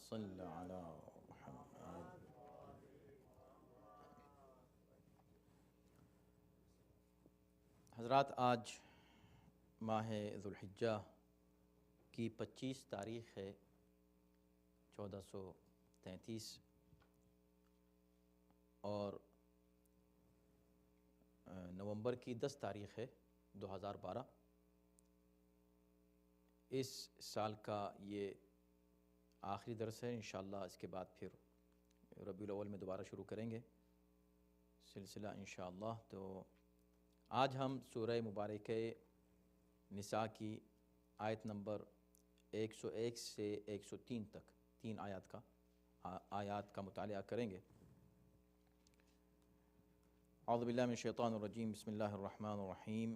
صل علی محمد۔ حضرات، آج ماہ ذوالحجہ کی 25 تاریخ ہے 1433 اور نومبر کی 10 تاریخ ہے 2012۔ اس سال کا یہ آخری درس ہے، انشاءاللہ اس کے بعد پھر ربیع الاول میں دوبارہ شروع کریں گے سلسلہ انشاءاللہ۔ تو آج ہم سورہ مبارکہ نساء کی آیت نمبر 101 سے 103 تک 3 آیات کا مطالعہ کریں گے۔ اعوذ باللہ من الشیطان الرجیم، بسم اللہ الرحمن الرحیم،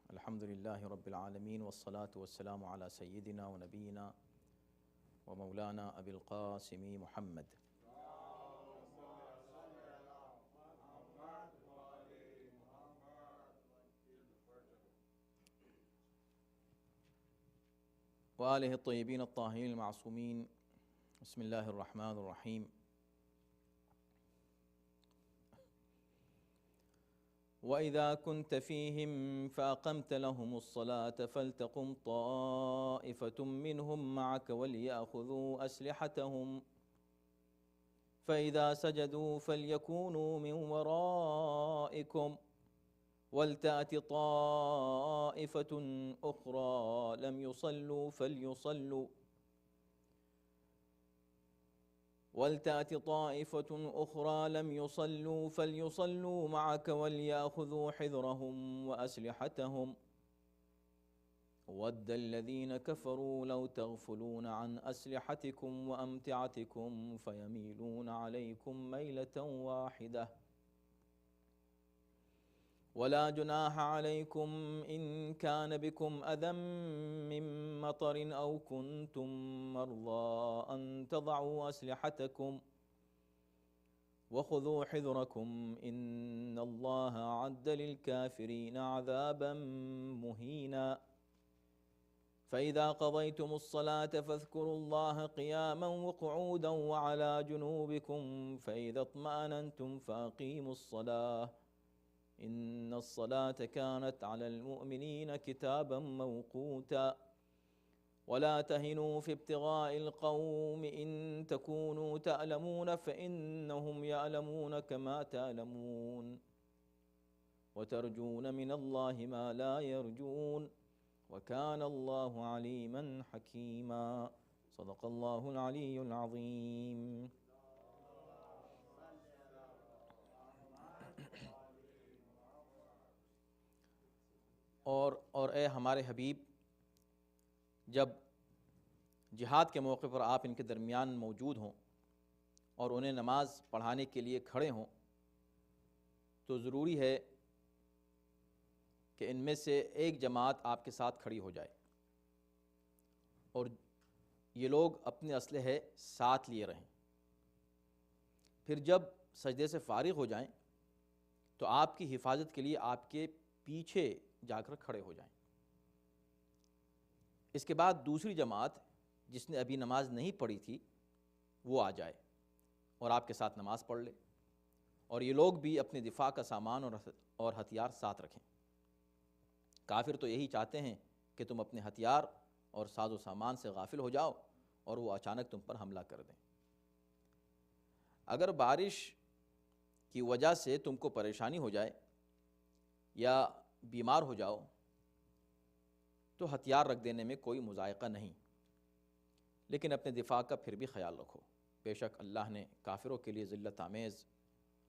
الحمدللہ رب العالمین والصلاة والسلام علی سیدنا و نبینا و مولانا ابی القاسم محمد۔ وآلہ الطیبین الطاہرین المعصومین۔ بسم اللہ الرحمن الرحیم۔ وَإِذَا كُنْتَ فِيهِمْ فَأَقَمْتَ لَهُمُ الصَّلَاةَ فَلْتَقُمْ طَائِفَةٌ مِّنْهُمْ مَعَكَ وَلْيَأْخُذُوا أَسْلِحَتَهُمْ فَإِذَا سَجَدُوا فَلْيَكُونُوا مِنْ وَرَائِكُمْ وَلْتَأْتِ طَائِفَةٌ أُخْرَى لَمْ يُصَلُّوا فَلْيُصَلُّوا مَعَكَ وَلْيَأْخُذُوا حِذْرَهُمْ وَأَسْلِحَتَهُمْ وَدَّ الَّذِينَ كَفَرُوا لَوْ تَغْفُلُونَ عَنْ أَسْلِحَتِكُمْ وَأَمْتِعَتِكُمْ فَيَمِيلُونَ عَلَيْكُمْ مَيْلَةً وَاحِدَةً وَلَا جُنَاحَ عَلَيْكُمْ إِن كَانَ بِكُمْ أَذًى مِّن مَّطَرٍ أَوْ كُنتُم مَّرْضَىٰ أَن تَضَعُوا أَسْلِحَتَكُمْ وَخُذُوا حِذْرَكُمْ إِنَّ اللَّهَ أَعَدَّ لِلْكَافِرِينَ عَذَابًا مُّهِينًا فَإِذَا قَضَيْتُمُ الصَّلَاةَ فاذكروا اللَّهَ قِيَامًا وَقُعُودًا وَعَلَى جُنُوبِكُمْ فَإِذَا اطْمَأْنَنتُمْ فَأَقِيمُوا الصَّلَاةَ إِنَّ الصَّلَاةَ كَانَتْ عَلَى الْمُؤْمِنِينَ كِتَابًا مَّوْقُوتًا وَلَا تَهِنُوا فِي ابْتِغَاءِ الْقَوْمِ إِن تَكُونُوا تَأْلَمُونَ فَإِنَّهُمْ يَأْلَمُونَ كَمَا تَأْلَمُونَ وَتَرْجُونَ مِنَ اللَّهِ مَا لَا يَرْجُونَ وَكَانَ اللَّهُ عَلِيمًا حَكِيمًا۔ صدق اللہ العلی العظیم۔ اور اے ہمارے حبیب، جب جہاد کے موقع پر آپ ان کے درمیان موجود ہوں اور انہیں نماز پڑھانے کے لیے کھڑے ہوں تو ضروری ہے کہ ان میں سے ایک جماعت آپ کے ساتھ کھڑی ہو جائے اور یہ لوگ اپنے اسلحے ساتھ لیے رہیں۔ پھر جب سجدے سے فارغ ہو جائیں تو آپ کی حفاظت کے لیے آپ کے پیچھے جا کر کھڑے ہو جائیں۔ اس کے بعد دوسری جماعت جس نے ابھی نماز نہیں پڑھی تھی وہ آ جائے اور آپ کے ساتھ نماز پڑھ لے، اور یہ لوگ بھی اپنے دفاع کا سامان اور ہتھیار ساتھ رکھیں۔ کافر تو یہی چاہتے ہیں کہ تم اپنے ہتھیار اور ساز و سامان سے غافل ہو جاؤ اور وہ اچانک تم پر حملہ کر دیں۔ اگر بارش کی وجہ سے تم کو پریشانی ہو جائے یا بیمار ہو جاؤ تو ہتھیار رکھ دینے میں کوئی مضائقہ نہیں، لیکن اپنے دفاع کا پھر بھی خیال رکھو، بے شک اللہ نے کافروں کے لیے ذلت آمیز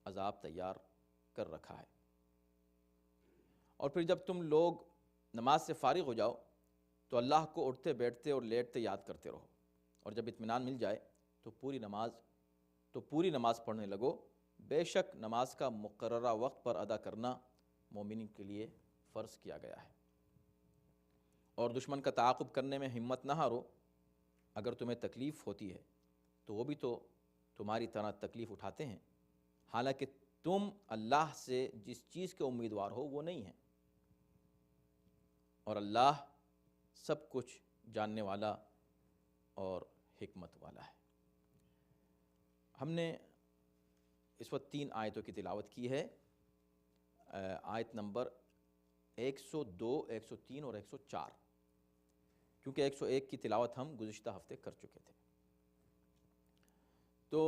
عذاب تیار کر رکھا ہے۔ اور پھر جب تم لوگ نماز سے فارغ ہو جاؤ تو اللہ کو اٹھتے بیٹھتے اور لیٹتے یاد کرتے رہو، اور جب اطمینان مل جائے تو پوری نماز پڑھنے لگو، بے شک نماز کا مقررہ وقت پر ادا کرنا مومنین کے لیے فرض کیا گیا ہے۔ اور دشمن کا تعاقب کرنے میں ہمت نہ ہارو، اگر تمہیں تکلیف ہوتی ہے تو وہ بھی تو تمہاری طرح تکلیف اٹھاتے ہیں، حالانکہ تم اللہ سے جس چیز کے امیدوار ہو وہ نہیں ہیں، اور اللہ سب کچھ جاننے والا اور حکمت والا ہے۔ ہم نے اس وقت 3 آیتوں کی تلاوت کی ہے، آیت نمبر 102، 103 اور 104، کیونکہ 101 کی تلاوت ہم گزشتہ ہفتے کر چکے تھے۔ تو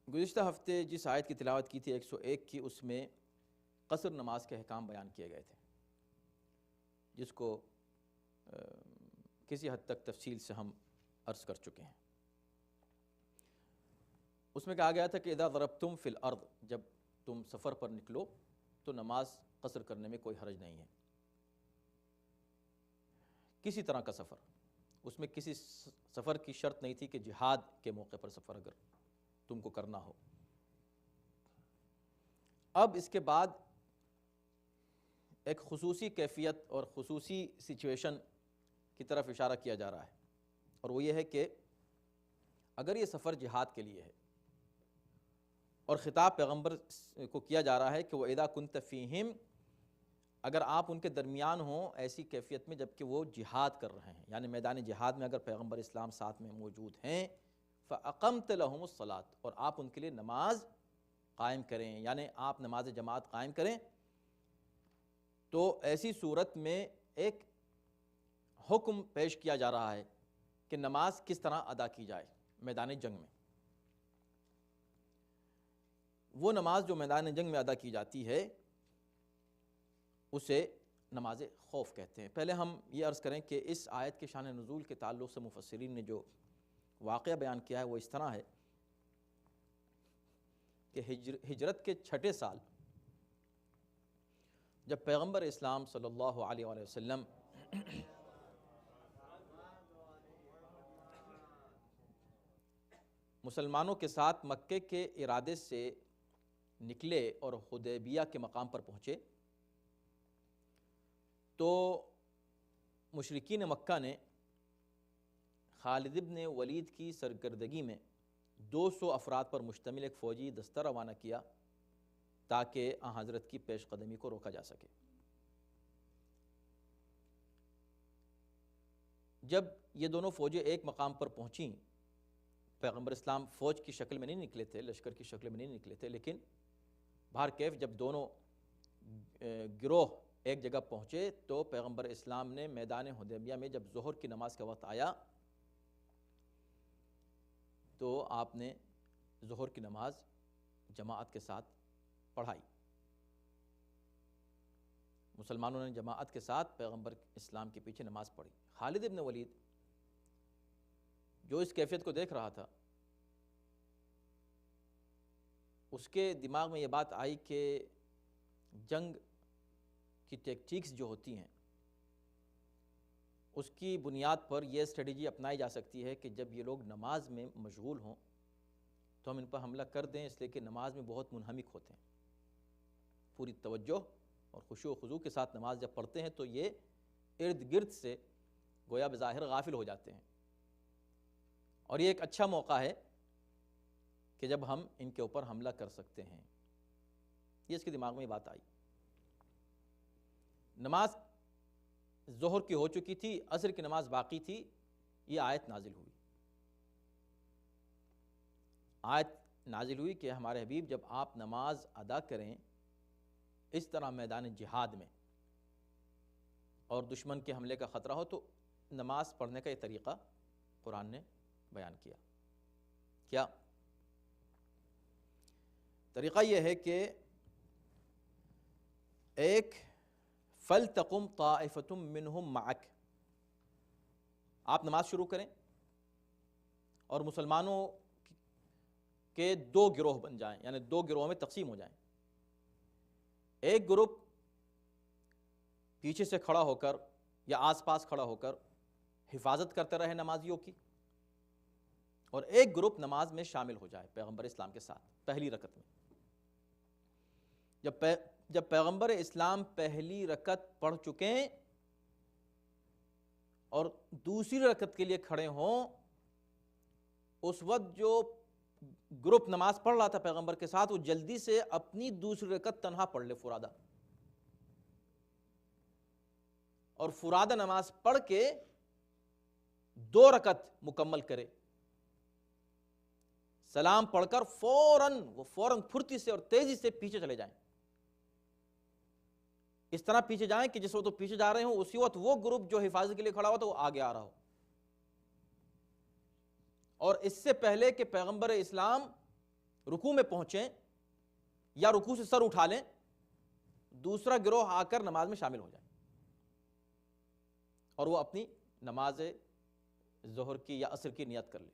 گزشتہ ہفتے جس آیت کی تلاوت کی تھی 101 کی، اس میں قصر نماز کے احکام بیان کیے گئے تھے، جس کو کسی حد تک تفصیل سے ہم عرض کر چکے ہیں۔ اس میں کہا گیا تھا کہ اذا ضربتم فی الارض، جب تم سفر پر نکلو تو نماز قصر کرنے میں کوئی حرج نہیں ہے، کسی طرح کا سفر، اس میں کسی سفر کی شرط نہیں تھی کہ جہاد کے موقع پر سفر اگر تم کو کرنا ہو۔ اب اس کے بعد ایک خصوصی کیفیت اور خصوصی سچویشن کی طرف اشارہ کیا جا رہا ہے، اور وہ یہ ہے کہ اگر یہ سفر جہاد کے لیے ہے اور خطاب پیغمبر کو کیا جا رہا ہے کہ وَإِذَا كُنْتَ فِيهِمْ، اگر آپ ان کے درمیان ہوں ایسی کیفیت میں جب کہ وہ جہاد کر رہے ہیں، یعنی میدان جہاد میں اگر پیغمبر اسلام ساتھ میں موجود ہیں، فَأَقَمْتَ لَهُمُ الصَّلَاةَ، اور آپ ان کے لیے نماز قائم کریں، یعنی آپ نماز جماعت قائم کریں، تو ایسی صورت میں ایک حکم پیش کیا جا رہا ہے کہ نماز کس طرح ادا کی جائے میدان جنگ میں۔ وہ نماز جو میدان جنگ میں ادا کی جاتی ہے اسے نماز خوف کہتے ہیں۔ پہلے ہم یہ عرض کریں کہ اس آیت کے شان نزول کے تعلق سے مفسرین نے جو واقعہ بیان کیا ہے وہ اس طرح ہے کہ ہجرت کے 6 سال جب پیغمبر اسلام صلی اللہ علیہ وآلہ وسلم مسلمانوں کے ساتھ مکے کے ارادے سے نکلے اور حدیبیہ کے مقام پر پہنچے، تو مشرکین مکہ نے خالد بن ولید کی سرگردگی میں 200 افراد پر مشتمل ایک فوجی دستہ روانہ کیا تاکہ حضرت کی پیش قدمی کو روکا جا سکے۔ جب یہ دونوں فوجیں ایک مقام پر پہنچیں، پیغمبر اسلام فوج کی شکل میں نہیں نکلے تھے، لشکر کی شکل میں نہیں نکلے تھے، لیکن بہر کیف جب دونوں گروہ ایک جگہ پہنچے تو پیغمبر اسلام نے میدان حدیبیہ میں جب ظہر کی نماز کا وقت آیا تو آپ نے ظہر کی نماز جماعت کے ساتھ پڑھائی، مسلمانوں نے جماعت کے ساتھ پیغمبر اسلام کے پیچھے نماز پڑھی۔ خالد بن ولید جو اس کیفیت کو دیکھ رہا تھا، اس کے دماغ میں یہ بات آئی کہ جنگ کی ٹیکٹکس جو ہوتی ہیں اس کی بنیاد پر یہ اسٹریٹجی اپنائی جا سکتی ہے کہ جب یہ لوگ نماز میں مشغول ہوں تو ہم ان پر حملہ کر دیں، اس لیے کہ نماز میں بہت منہمک ہوتے ہیں، پوری توجہ اور خشوع و خضوع کے ساتھ نماز جب پڑھتے ہیں تو یہ ارد گرد سے گویا بظاہر غافل ہو جاتے ہیں، اور یہ ایک اچھا موقع ہے کہ جب ہم ان کے اوپر حملہ کر سکتے ہیں۔ یہ اس کے دماغ میں یہ بات آئی۔ نماز ظہر کی ہو چکی تھی، عصر کی نماز باقی تھی، یہ آیت نازل ہوئی۔ آیت نازل ہوئی کہ ہمارے حبیب جب آپ نماز ادا کریں اس طرح میدان جہاد میں اور دشمن کے حملے کا خطرہ ہو تو نماز پڑھنے کا یہ طریقہ قرآن نے بیان کیا۔ کیا طریقہ؟ یہ ہے کہ ایک فَلْتَقُمْ طَائِفَةٌ مِّنْهُمْ مَعَكَ، آپ نماز شروع کریں اور مسلمانوں کے 2 گروہ بن جائیں، یعنی 2 گروہوں میں تقسیم ہو جائیں۔ ایک گروپ پیچھے سے کھڑا ہو کر یا آس پاس کھڑا ہو کر حفاظت کرتے رہے نمازیوں کی، اور ایک گروپ نماز میں شامل ہو جائے پیغمبر اسلام کے ساتھ پہلی رکعت میں۔ جب پیغمبر اسلام پہلی رکعت پڑھ چکیں اور دوسری رکعت کے لیے کھڑے ہوں، اس وقت جو گروپ نماز پڑھ رہا تھا پیغمبر کے ساتھ وہ جلدی سے اپنی دوسری رکعت تنہا پڑھ لے فرادہ، اور فرادہ نماز پڑھ کے 2 رکعت مکمل کرے، سلام پڑھ کر فوراً پھرتی سے اور تیزی سے پیچھے چلے جائیں. اس طرح پیچھے جائیں کہ جس وقت وہ پیچھے جا رہے ہوں اسی وقت وہ گروپ جو حفاظت کے لیے کھڑا ہوا تھا وہ آگے آ رہا ہو. اور اس سے پہلے کہ پیغمبر اسلام رکوع میں پہنچیں یا رکوع سے سر اٹھا لیں، دوسرا گروہ آ کر نماز میں شامل ہو جائے اور وہ اپنی نماز ظہر کی یا عصر کی نیت کر لے.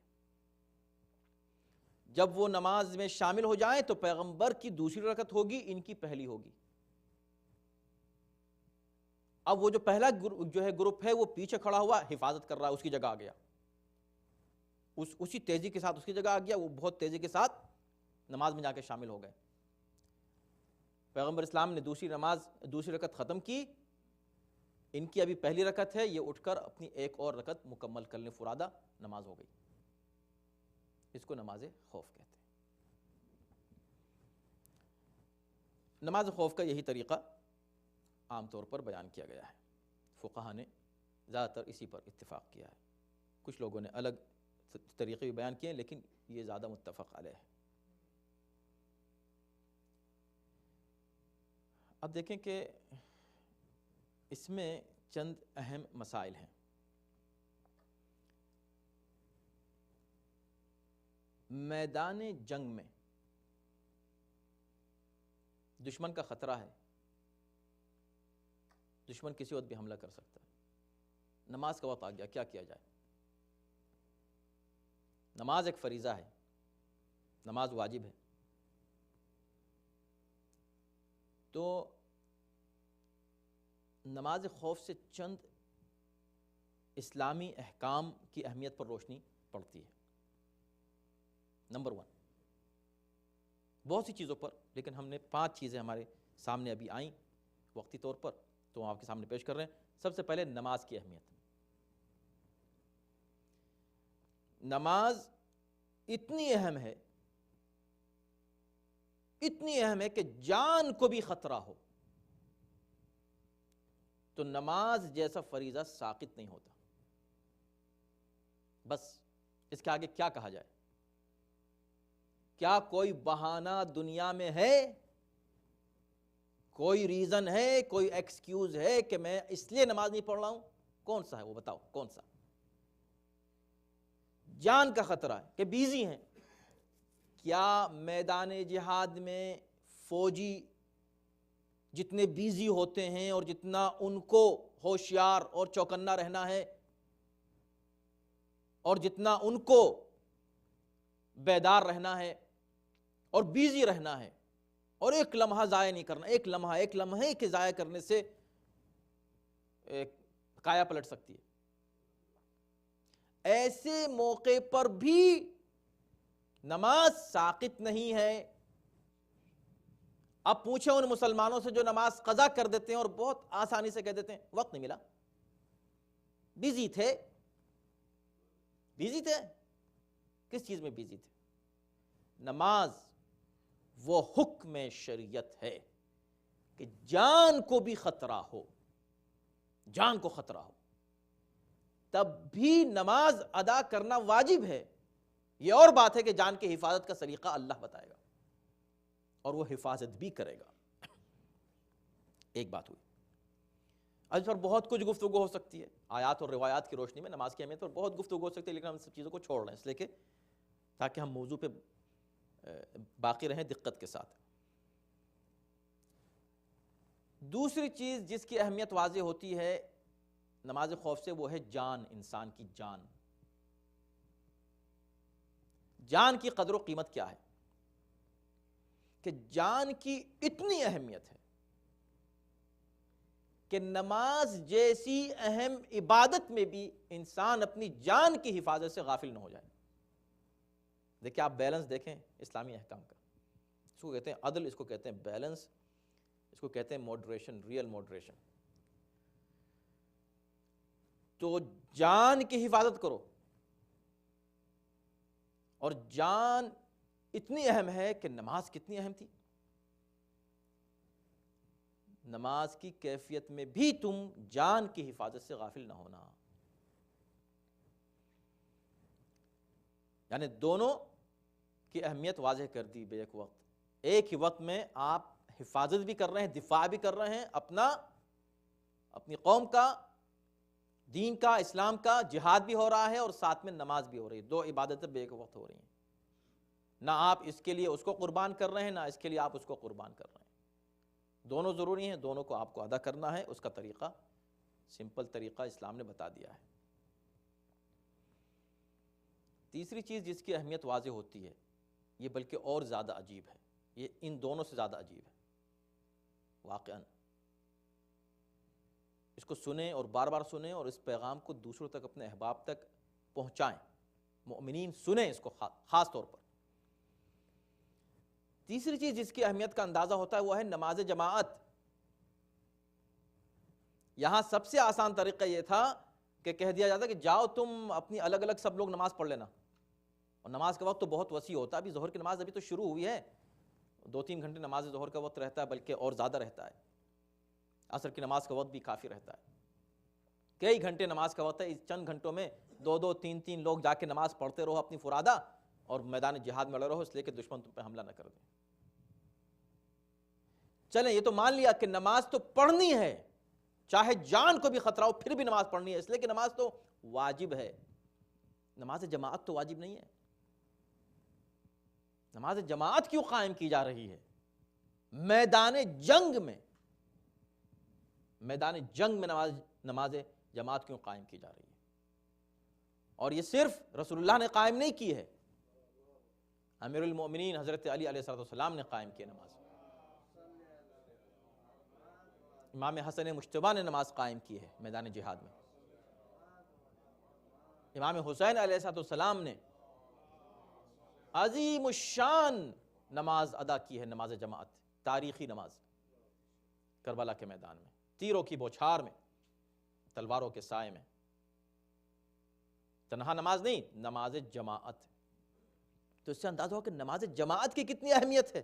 جب وہ نماز میں شامل ہو جائیں تو پیغمبر کی دوسری رکعت ہوگی، ان کی پہلی ہوگی. اب وہ جو پہلا گروپ ہے وہ پیچھے کھڑا ہوا حفاظت کر رہا ہے، اس کی جگہ آ گیا، اسی تیزی کے ساتھ اس کی جگہ آ گیا، وہ بہت تیزی کے ساتھ نماز میں جا کے شامل ہو گئے. پیغمبر اسلام نے دوسری رکعت ختم کی، ان کی ابھی پہلی رکعت ہے، یہ اٹھ کر اپنی ایک اور رکعت مکمل کر لیں، فرادہ نماز ہو گئی. اس کو نماز خوف کہتے ہیں. نماز خوف کا یہی طریقہ عام طور پر بیان کیا گیا ہے. فقہا نے زیادہ تر اسی پر اتفاق کیا ہے. کچھ لوگوں نے الگ طریقے بھی بیان کیے ہیں لیکن یہ زیادہ متفق علیہ ہے. اب دیکھیں کہ اس میں چند اہم مسائل ہیں. میدان جنگ میں دشمن کا خطرہ ہے، دشمن کسی وقت بھی حملہ کر سکتا ہے. نماز کا وقت آ گیا، کیا کیا جائے؟ نماز ایک فریضہ ہے، نماز واجب ہے. تو نماز خوف سے چند اسلامی احکام کی اہمیت پر روشنی پڑتی ہے. نمبر 1، بہت سی چیزوں پر، لیکن ہم نے 5 چیزیں ہمارے سامنے ابھی آئیں وقتی طور پر تو ہم آپ کے سامنے پیش کر رہے ہیں. سب سے پہلے نماز کی اہمیت. نماز اتنی اہم ہے کہ جان کو بھی خطرہ ہو تو نماز جیسا فریضہ ساقط نہیں ہوتا. بس اس کے آگے کیا کہا جائے؟ کیا کوئی بہانہ دنیا میں ہے، کوئی ریزن ہے، کوئی ایکسکیوز ہے کہ میں اس لیے نماز نہیں پڑھ رہا ہوں؟ کون سا ہے وہ بتاؤ، کون سا؟ جان کا خطرہ ہے کہ بیزی ہیں. کیا میدان جہاد میں فوجی جتنے بیزی ہوتے ہیں اور جتنا ان کو ہوشیار اور چوکنا رہنا ہے اور جتنا ان کو بیدار رہنا ہے اور بیزی رہنا ہے اور ایک لمحہ ضائع نہیں کرنا، ایک لمحے کے ضائع کرنے سے کایا پلٹ سکتی ہے، ایسے موقع پر بھی نماز ساقط نہیں ہے. اب پوچھیں ان مسلمانوں سے جو نماز قضا کر دیتے ہیں اور بہت آسانی سے کہہ دیتے ہیں وقت نہیں ملا، بیزی تھے. کس چیز میں بیزی تھے؟ نماز وہ حکم شریعت ہے کہ جان کو بھی خطرہ ہو، جان کو خطرہ ہو تب بھی نماز ادا کرنا واجب ہے. یہ اور بات ہے کہ جان کی حفاظت کا سلیقہ اللہ بتائے گا اور وہ حفاظت بھی کرے گا. ایک بات ہوئی. اس پر بہت کچھ گفتگو ہو سکتی ہے، آیات اور روایات کی روشنی میں نماز کی اہمیت پر بہت گفتگو ہو سکتی ہے، لیکن ہم سب چیزوں کو چھوڑ رہے ہیں اس لیے کہ تاکہ ہم موضوع پہ باقی رہیں دقت کے ساتھ. دوسری چیز جس کی اہمیت واضح ہوتی ہے نماز خوف سے وہ ہے جان، انسان کی جان. جان کی قدر و قیمت کیا ہے کہ جان کی اتنی اہمیت ہے کہ نماز جیسی اہم عبادت میں بھی انسان اپنی جان کی حفاظت سے غافل نہ ہو جائے. دیکھیں آپ بیلنس دیکھیں اسلامی احکام کا، اس کو کہتے ہیں عدل، اس کو کہتے ہیں بیلنس، اس کو کہتے ہیں موڈریشن، ریئل موڈریشن. تو جان کی حفاظت کرو، اور جان اتنی اہم ہے کہ نماز کتنی اہم تھی. نماز کی کیفیت میں بھی تم جان کی حفاظت سے غافل نہ ہونا. یعنی دونوں کی اہمیت واضح کر دی بے ایک وقت. ایک ہی وقت میں آپ حفاظت بھی کر رہے ہیں, دفاع بھی کر رہے ہیں اپنی قوم کا, دین کا, اسلام کا, جہاد بھی ہو رہا ہے اور ساتھ میں نماز بھی ہو رہی ہے. دو عبادتیں بے ایک وقت ہو رہی ہیں. نہ آپ اس کے لیے اس کو قربان کر رہے ہیں, نہ اس کے لیے آپ اس کو قربان کر رہے ہیں. دونوں ضروری ہیں, دونوں کو آپ کو ادا کرنا ہے. اس کا طریقہ, سمپل طریقہ اسلام نے بتا دیا ہے. تیسری چیز جس کی اہمیت واضح ہوتی ہے, یہ بلکہ اور زیادہ عجیب ہے, یہ ان دونوں سے زیادہ عجیب ہے واقعاً. اس کو سنیں اور بار بار سنیں اور اس پیغام کو دوسروں تک, اپنے احباب تک پہنچائیں. مؤمنین سنیں اس کو خاص طور پر. تیسری چیز جس کی اہمیت کا اندازہ ہوتا ہے وہ ہے نماز جماعت. یہاں سب سے آسان طریقہ یہ تھا کہ کہہ دیا جاتا کہ جاؤ تم اپنی الگ الگ سب لوگ نماز پڑھ لینا, اور نماز کا وقت تو بہت وسیع ہوتا ہے. ابھی ظہر کی نماز ابھی تو شروع ہوئی ہے, 2-3 گھنٹے نماز ظہر کا وقت رہتا ہے, بلکہ اور زیادہ رہتا ہے. عصر کی نماز کا وقت بھی کافی رہتا ہے, کئی گھنٹے نماز کا وقت ہے. اس چند گھنٹوں میں 2-2 3-3 لوگ جا کے نماز پڑھتے رہو اپنی فرادہ, اور میدان جہاد میں لڑ رہو, اس لیے کہ دشمن تم پہ حملہ نہ کر دے. چلیں یہ تو مان لیا کہ نماز تو پڑھنی ہے, چاہے جان کو بھی خطرہ ہو پھر بھی نماز پڑھنی ہے, اس لیے کہ نماز تو واجب ہے. نماز جماعت تو واجب نہیں ہے. نماز جماعت کیوں قائم کی جا رہی ہے؟ میدان جنگ میں نماز جماعت کیوں قائم کی جا رہی ہے؟ اور یہ صرف رسول اللہ نے قائم نہیں کی ہے, امیر المؤمنین حضرت علی علیہ السلام نے قائم کی نماز. امام حسن مجتبیٰ نے نماز قائم کی ہے میدان جہاد میں. امام حسین علیہ السلام نے عظیم الشان نماز ادا کی ہے, نماز جماعت, تاریخی نماز, کربلا کے میدان میں, تیروں کی بوچھار میں, تلواروں کے سائے میں. تنہا نماز نہیں, نماز جماعت. تو اس سے اندازہ ہو کہ نماز جماعت کی کتنی اہمیت ہے.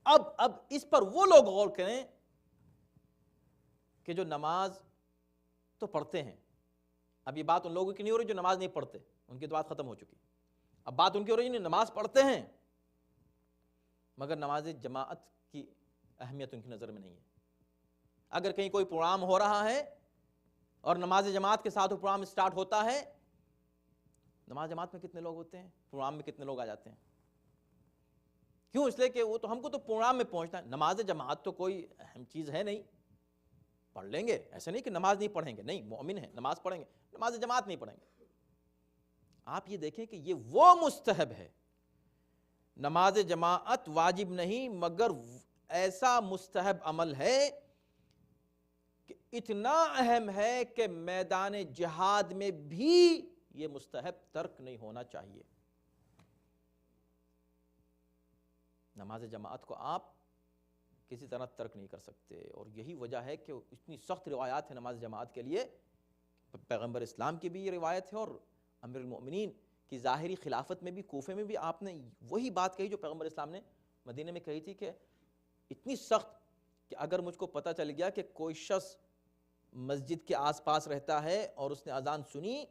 اب اس پر وہ لوگ غور کریں کہ جو نماز تو پڑھتے ہیں. اب یہ بات ان لوگوں کی نہیں ہو رہی جو نماز نہیں پڑھتے, ان کی تو بات ختم ہو چکی. اب بات ان کی ہو رہی ہے نماز پڑھتے ہیں مگر نماز جماعت کی اہمیت ان کی نظر میں نہیں ہے. اگر کہیں کوئی پروگرام ہو رہا ہے اور نماز جماعت کے ساتھ وہ پروگرام اسٹارٹ ہوتا ہے, نماز جماعت میں کتنے لوگ ہوتے ہیں, پروگرام میں کتنے لوگ آ جاتے ہیں؟ کیوں؟ اس لیے کہ وہ تو ہم کو تو پروگرام میں پہنچنا ہے. نماز جماعت تو کوئی اہم چیز ہے نہیں, پڑھ لیں گے, ایسا نہیں کہ نماز نہیں پڑھیں گے, نہیں, مومن ہیں نماز پڑھیں گے, نماز جماعت نہیں پڑھیں گے. آپ یہ دیکھیں کہ یہ وہ مستحب ہے. نماز جماعت واجب نہیں مگر ایسا مستحب عمل ہے کہ اتنا اہم ہے کہ میدان جہاد میں بھی یہ مستحب ترک نہیں ہونا چاہیے. نماز جماعت کو آپ کسی طرح ترک نہیں کر سکتے, اور یہی وجہ ہے کہ اتنی سخت روایات ہیں نماز جماعت کے لیے. پیغمبر اسلام کی بھی یہ روایت ہے, اور امیر المؤمنین کی ظاہری خلافت میں بھی, کوفے میں بھی آپ نے وہی بات کہی جو پیغمبر اسلام نے مدینے میں کہی تھی, کہ اتنی سخت کہ اگر مجھ کو پتہ چل گیا کہ کوئی شخص مسجد کے آس پاس رہتا ہے اور اس نے اذان سنی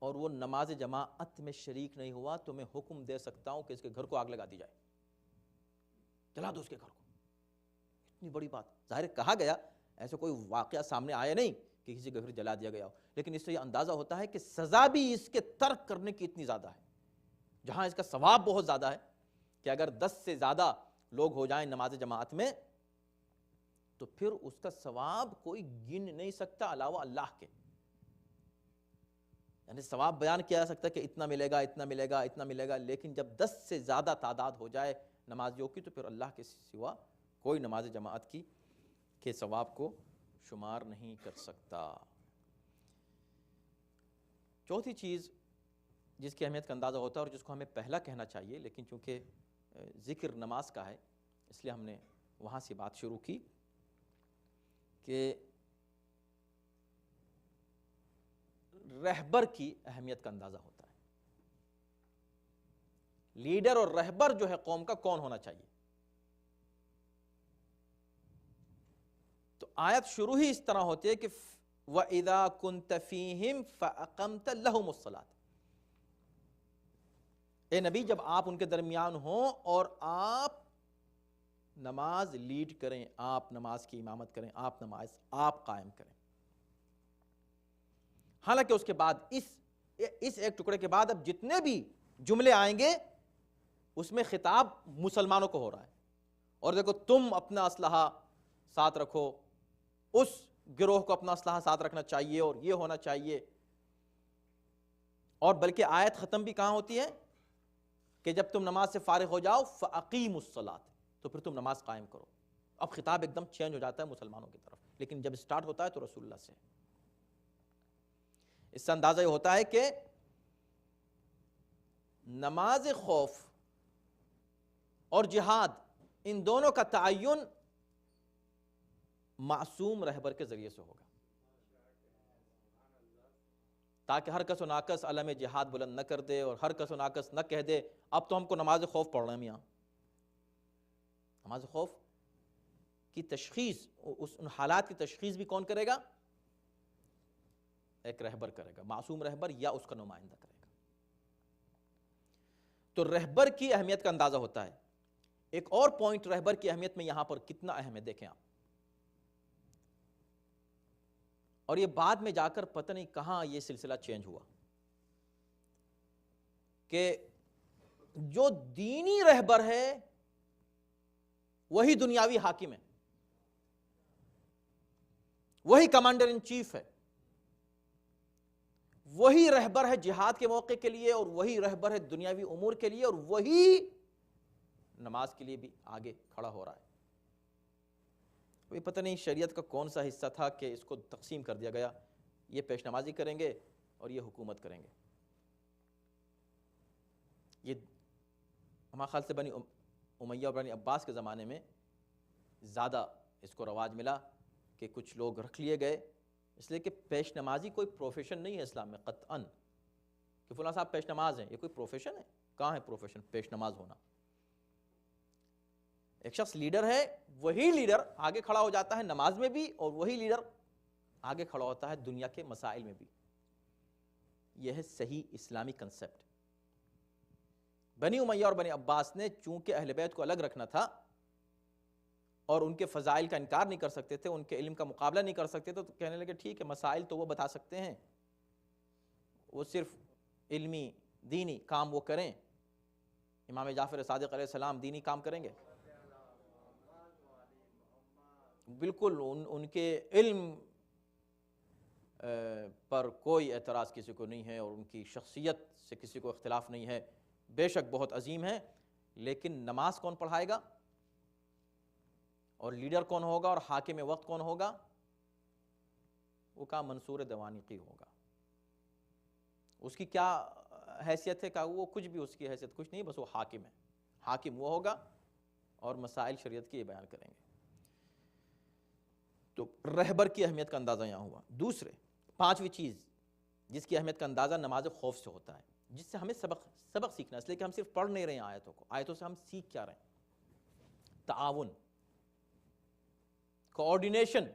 اور وہ نماز جماعت میں شریک نہیں ہوا, تو میں حکم دے سکتا ہوں کہ اس کے گھر کو آگ لگا دی جائے, جلا دو اس کے گھر کو. اتنی بڑی بات, ظاہر کہا گیا, ایسا کوئی واقعہ سامنے آیا نہیں کہ کسی کا گھر جلا دیا گیا ہو, لیکن اس سے یہ اندازہ ہوتا ہے کہ سزا بھی اس کے ترک کرنے کی اتنی زیادہ ہے, جہاں اس کا ثواب بہت زیادہ ہے کہ اگر 10 سے زیادہ لوگ ہو جائیں نماز جماعت میں تو پھر اس کا ثواب کوئی گن نہیں سکتا علاوہ اللہ کے. یعنی ثواب بیان کیا جا سکتا ہے کہ اتنا ملے گا, اتنا ملے گا, اتنا ملے گا, لیکن جب 10 سے زیادہ تعداد ہو جائے نمازیوں کی تو پھر اللہ کے سوا کوئی نماز جماعت کی کے ثواب کو شمار نہیں کر سکتا. چوتھی چیز جس کی اہمیت کا اندازہ ہوتا ہے اور جس کو ہمیں پہلا کہنا چاہیے, لیکن چونکہ ذکر نماز کا ہے اس لیے ہم نے وہاں سے بات شروع کی, کہ رہبر کی اہمیت کا اندازہ ہوتا ہے. لیڈر اور رہبر جو ہے قوم کا کون ہونا چاہیے. تو آیت شروع ہی اس طرح ہوتی ہے کہ وَإِذَا كُنْتَ فِيهِمْ فَأَقَمْتَ لَهُمُ الصَّلَاةَ. اے نبی جب آپ ان کے درمیان ہوں اور آپ نماز لیڈ کریں، آپ نماز کی امامت کریں، آپ نماز آپ قائم کریں. حالانکہ اس کے بعد اس ایک ٹکڑے کے بعد اب جتنے بھی جملے آئیں گے اس میں خطاب مسلمانوں کو ہو رہا ہے. اور دیکھو تم اپنا اسلحہ ساتھ رکھو، اس گروہ کو اپنا اسلحہ ساتھ رکھنا چاہیے اور یہ ہونا چاہیے. اور بلکہ آیت ختم بھی کہاں ہوتی ہے کہ جب تم نماز سے فارغ ہو جاؤ فَأَقِيمُوا الصَّلَاةَ، تو پھر تم نماز قائم کرو. اب خطاب ایک دم چینج ہو جاتا ہے مسلمانوں کی طرف، لیکن جب سٹارٹ ہوتا ہے تو رسول اللہ سے. اس سے اندازہ یہ ہوتا ہے کہ نماز خوف اور جہاد ان دونوں کا تعین معصوم رہبر کے ذریعے سے ہوگا، تاکہ ہر کس و ناکس علم جہاد بلند نہ کر دے اور ہر کس و ناکس نہ کہہ دے اب تو ہم کو نماز خوف پڑھ رہے ہیں. یہاں نماز خوف کی تشخیص، ان حالات کی تشخیص بھی کون کرے گا؟ ایک رہبر کرے گا، معصوم رہبر یا اس کا نمائندہ کرے گا. تو رہبر کی اہمیت کا اندازہ ہوتا ہے. ایک اور پوائنٹ رہبر کی اہمیت میں یہاں پر کتنا اہم ہے دیکھیں آپ. اور یہ بعد میں جا کر پتہ نہیں کہاں یہ سلسلہ چینج ہوا کہ جو دینی رہبر ہے وہی دنیاوی حاکم ہے، وہی کمانڈر ان چیف ہے، وہی رہبر ہے جہاد کے موقع کے لیے اور وہی رہبر ہے دنیاوی امور کے لیے اور وہی نماز کے لیے بھی آگے کھڑا ہو رہا ہے. کوئی پتہ نہیں شریعت کا کون سا حصہ تھا کہ اس کو تقسیم کر دیا گیا، یہ پیش نمازی کریں گے اور یہ حکومت کریں گے. یہ ہمارے خیال سے بنی امیہ اور بنی عباس کے زمانے میں زیادہ اس کو رواج ملا کہ کچھ لوگ رکھ لیے گئے، اس لیے کہ پیش نمازی کوئی پروفیشن نہیں ہے اسلام میں قطعاً کہ فلاں صاحب پیش نماز ہیں. یہ کوئی پروفیشن ہے؟ کہاں ہے پروفیشن پیش نماز ہونا؟ ایک شخص لیڈر ہے، وہی لیڈر آگے کھڑا ہو جاتا ہے نماز میں بھی اور وہی لیڈر آگے کھڑا ہوتا ہے دنیا کے مسائل میں بھی. یہ ہے صحیح اسلامی کنسپٹ. بنی امیہ اور بنی عباس نے چونکہ اہل بیت کو الگ رکھنا تھا اور ان کے فضائل کا انکار نہیں کر سکتے تھے، ان کے علم کا مقابلہ نہیں کر سکتے تھے، تو کہنے لگے ٹھیک ہے مسائل تو وہ بتا سکتے ہیں، وہ صرف علمی دینی کام وہ کریں. امام جعفر صادق علیہ السلام دینی کام کریں گے؟ بالکل ان کے علم پر کوئی اعتراض کسی کو نہیں ہے اور ان کی شخصیت سے کسی کو اختلاف نہیں ہے، بے شک بہت عظیم ہے. لیکن نماز کون پڑھائے گا اور لیڈر کون ہوگا اور حاکم وقت کون ہوگا؟ وہ کہا منصور دوانیقی ہوگا. اس کی کیا حیثیت ہے؟ کہا وہ کچھ بھی، اس کی حیثیت کچھ نہیں، بس وہ حاکم ہے. حاکم وہ ہوگا اور مسائل شریعت کی یہ بیان کریں گے. تو رہبر کی اہمیت کا اندازہ یہاں ہوا. دوسرے پانچویں چیز جس کی اہمیت کا اندازہ نماز خوف سے ہوتا ہے، جس سے ہمیں سبق سیکھنا ہے، اس لیے کہ ہم صرف پڑھ نہیں رہے ہیں آیتوں کو، آیتوں سے ہم سیکھ کیا رہے ہیں؟ تعاون، کوآرڈینیشن،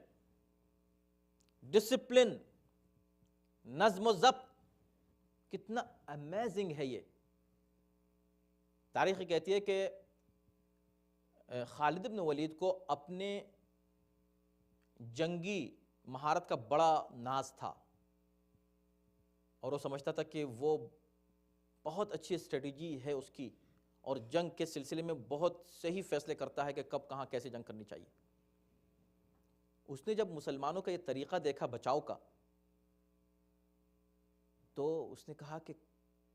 ڈسپلن، نظم و ضبط. کتنا امیزنگ ہے یہ. تاریخ کہتی ہے کہ خالد بن ولید کو اپنے جنگی مہارت کا بڑا ناز تھا اور وہ سمجھتا تھا کہ وہ بہت اچھی اسٹریٹجی ہے اس کی اور جنگ کے سلسلے میں بہت صحیح فیصلے کرتا ہے کہ کب کہاں کیسے جنگ کرنی چاہیے. اس نے جب مسلمانوں کا یہ طریقہ دیکھا بچاؤ کا تو اس نے کہا کہ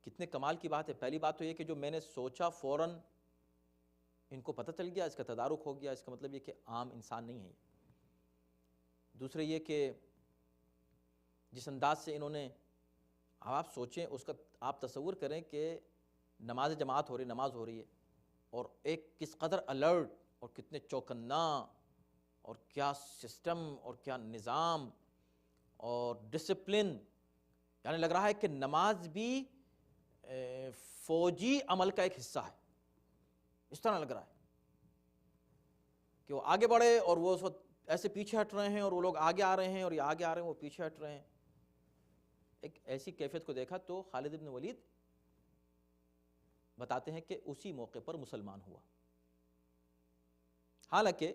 کتنے کمال کی بات ہے. پہلی بات تو یہ کہ جو میں نے سوچا فوراً ان کو پتہ چل گیا، اس کا تدارک ہو گیا، اس کا مطلب یہ کہ عام انسان نہیں ہے. دوسرے یہ کہ جس انداز سے انہوں نے، آپ سوچیں اس کا، آپ تصور کریں کہ نماز جماعت ہو رہی، نماز ہو رہی ہے اور ایک کس قدر الرٹ اور کتنے چوکنا اور کیا سسٹم اور کیا نظام اور ڈسپلن. یعنی لگ رہا ہے کہ نماز بھی فوجی عمل کا ایک حصہ ہے. اس طرح لگ رہا ہے کہ وہ آگے بڑھے اور وہ اس وقت ایسے پیچھے ہٹ رہے ہیں اور وہ لوگ آگے آ رہے ہیں اور یہ آگے آ رہے ہیں وہ پیچھے ہٹ رہے ہیں. ایک ایسی کیفیت کو دیکھا تو خالد بن ولید بتاتے ہیں کہ اسی موقع پر مسلمان ہوا. حالانکہ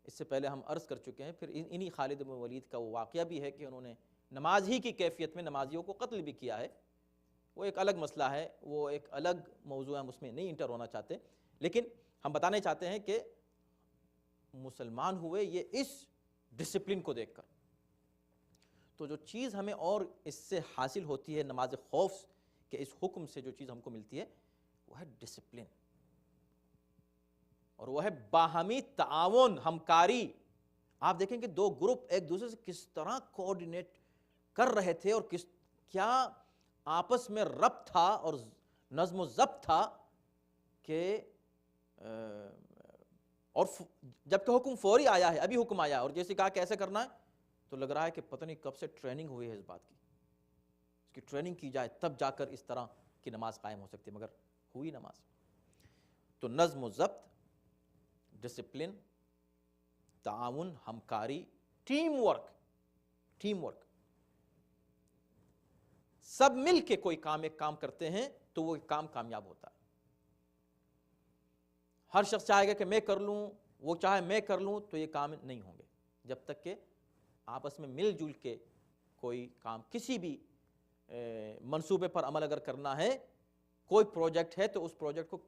اس سے پہلے ہم عرض کر چکے ہیں، پھر انہی خالد بن ولید کا وہ واقعہ بھی ہے کہ انہوں نے نماز ہی کی کیفیت میں نمازیوں کو قتل بھی کیا ہے. وہ ایک الگ مسئلہ ہے، وہ ایک الگ موضوع ہے، ہم اس میں نہیں انٹر ہونا چاہتے. لیکن ہم بتانے چاہتے ہیں کہ مسلمان ہوئے یہ اس ڈسپلن کو دیکھ کر. تو جو چیز ہمیں اور اس سے حاصل ہوتی ہے نماز خوف کے اس حکم سے، جو چیز ہم کو ملتی ہے وہ ہے ڈسپلن، اور وہ ہے باہمی تعاون، ہمکاری. آپ دیکھیں کہ دو گروپ ایک دوسرے سے کس طرح کوآرڈینیٹ کر رہے تھے، اور کیا آپس میں ربط تھا اور نظم و ضبط تھا کہ اور جبکہ حکم فوری آیا ہے، ابھی حکم آیا ہے، اور جیسے کہا کہ ایسے کرنا ہے، تو لگ رہا ہے کہ پتہ نہیں کب سے ٹریننگ ہوئی ہے اس بات کی، اس کی ٹریننگ کی جائے تب جا کر اس طرح کی نماز قائم ہو سکتی ہے، مگر ہوئی نماز. تو نظم و ضبط، ڈسپلن، تعاون، ہمکاری، ٹیم ورک، سب مل کے کوئی ایک کام کرتے ہیں تو وہ کام کامیاب ہوتا ہے. ہر شخص چاہے گا کہ میں کر لوں، وہ چاہے میں کر لوں، تو یہ کام نہیں ہوں گے جب تک کہ آپس میں مل جل کے کوئی کام، کسی بھی منصوبے پر عمل اگر کرنا ہے، کوئی پروجیکٹ ہے، تو اس پروجیکٹ کو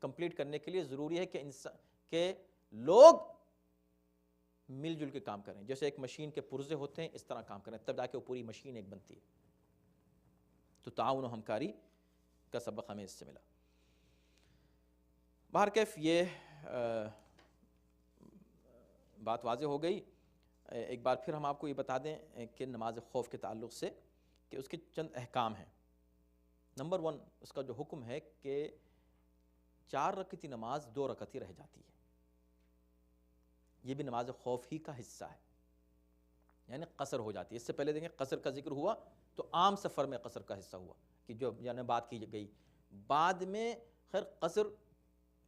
کمپلیٹ کرنے کے لیے ضروری ہے کہ لوگ مل جل کے کام کریں. جیسے ایک مشین کے پرزے ہوتے ہیں، اس طرح کام کریں، تب جا کے وہ پوری مشین ایک بنتی ہے. تو تعاون و ہمکاری کا سبق ہمیں اس سے ملا. بہرکیف یہ بات واضح ہو گئی. ایک بار پھر ہم آپ کو یہ بتا دیں کہ نماز خوف کے تعلق سے کہ اس کے چند احکام ہیں. نمبر 1، اس کا جو حکم ہے کہ 4 رکعتی نماز 2 رکعتی رہ جاتی ہے. یہ بھی نماز خوف ہی کا حصہ ہے، یعنی قصر ہو جاتی ہے. اس سے پہلے دیکھیں قصر کا ذکر ہوا تو عام سفر میں قصر کا حصہ ہوا کہ جو یعنی بات کی گئی. بعد میں خیر قصر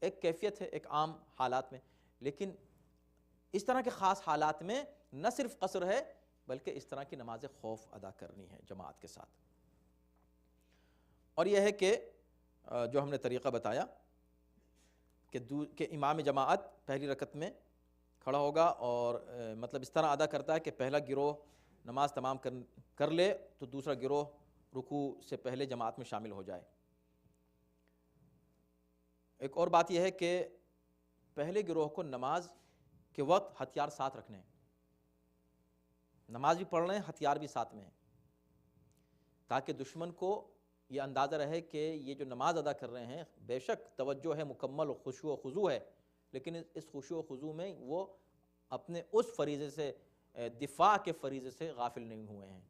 ایک کیفیت ہے ایک عام حالات میں، لیکن اس طرح کے خاص حالات میں نہ صرف قصر ہے بلکہ اس طرح کی نماز خوف ادا کرنی ہے جماعت کے ساتھ. اور یہ ہے کہ جو ہم نے طریقہ بتایا کہ امام جماعت پہلی رکعت میں کھڑا ہوگا اور مطلب اس طرح ادا کرتا ہے کہ پہلا گروہ نماز تمام کر لے تو دوسرا گروہ رکوع سے پہلے جماعت میں شامل ہو جائے. ایک اور بات یہ ہے کہ پہلے گروہ کو نماز کے وقت ہتھیار ساتھ رکھنے ہیں، نماز بھی پڑھ رہے ہیں، ہتھیار بھی ساتھ میں ہیں، تاکہ دشمن کو یہ اندازہ رہے کہ یہ جو نماز ادا کر رہے ہیں بے شک توجہ ہے، مکمل خشوع و خضوع ہے، لیکن اس خشوع و خضوع میں وہ اپنے اس فریضے سے، دفاع کے فریضے سے غافل نہیں ہوئے ہیں.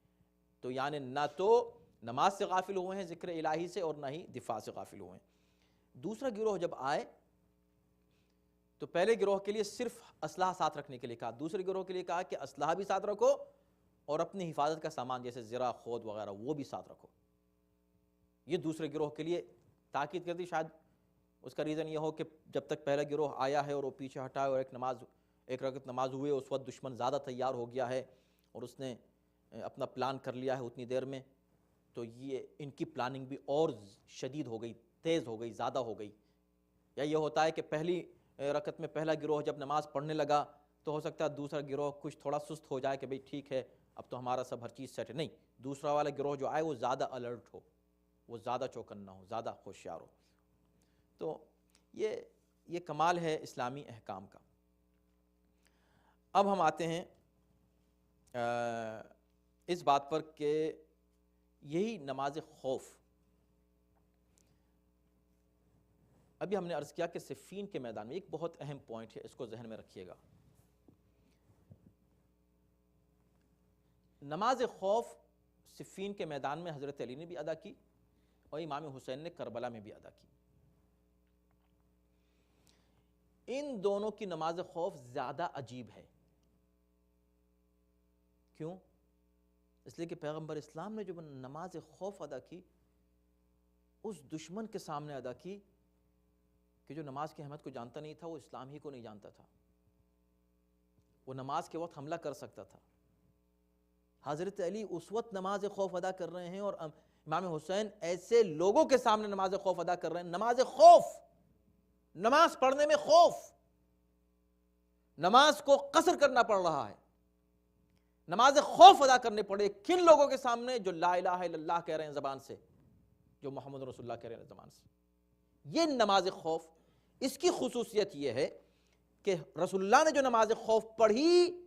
تو یعنی نہ تو نماز سے غافل ہوئے ہیں ذکر الہی سے، اور نہ ہی دفاع سے غافل ہوئے ہیں. دوسرا گروہ جب آئے تو پہلے گروہ کے لیے صرف اسلحہ ساتھ رکھنے کے لیے کہا، دوسرے گروہ کے لیے کہا کہ اسلحہ بھی ساتھ رکھو اور اپنی حفاظت کا سامان جیسے زرہ، خود وغیرہ وہ بھی ساتھ رکھو. یہ دوسرے گروہ کے لیے تاکید کر دی. شاید اس کا ریزن یہ ہو کہ جب تک پہلا گروہ آیا ہے اور وہ پیچھے ہٹا اور ایک رکعت نماز ہوئے، اس وقت دشمن زیادہ تیار ہو گیا ہے اور اس نے اپنا پلان کر لیا ہے اتنی دیر میں، تو یہ ان کی پلاننگ بھی اور شدید ہو گئی، تیز ہو گئی، زیادہ ہو گئی. یا یہ ہوتا ہے کہ پہلی رکعت میں پہلا گروہ جب نماز پڑھنے لگا تو ہو سکتا ہے دوسرا گروہ کچھ تھوڑا سست ہو جائے کہ بھئی ٹھیک ہے اب تو ہمارا سب ہر چیز سیٹ ہے. نہیں، دوسرا والا گروہ جو آئے وہ زیادہ الرٹ ہو، وہ زیادہ چوکنا ہو، زیادہ ہوشیار ہو. تو یہ کمال ہے اسلامی احکام کا. اب ہم آتے ہیں اس بات پر کہ یہی نماز خوف، ابھی ہم نے عرض کیا کہ صفین کے میدان میں ایک بہت اہم پوائنٹ ہے، اس کو ذہن میں رکھیے گا. نماز خوف صفین کے میدان میں حضرت علی نے بھی ادا کی اور امام حسین نے کربلا میں بھی ادا کی. ان دونوں کی نماز خوف زیادہ عجیب ہے. کیوں؟ اس لیے کہ پیغمبر اسلام نے جو نماز خوف ادا کی اس دشمن کے سامنے ادا کی کہ جو نماز کی اہمیت کو جانتا نہیں تھا، وہ اسلام ہی کو نہیں جانتا تھا، وہ نماز کے وقت حملہ کر سکتا تھا. حضرت علی اس وقت نماز خوف ادا کر رہے ہیں اور امام حسین ایسے لوگوں کے سامنے نماز خوف ادا کر رہے ہیں، نماز خوف، نماز پڑھنے میں خوف، نماز کو قصر کرنا پڑ رہا ہے، نماز خوف ادا کرنے پڑے کن لوگوں کے سامنے؟ جو لا الہ الا اللہ کہہ رہے ہیں زبان سے، جو محمد رسول اللہ کہہ رہے ہیں زبان سے. یہ نماز خوف، اس کی خصوصیت یہ ہے کہ رسول اللہ نے جو نماز خوف پڑھی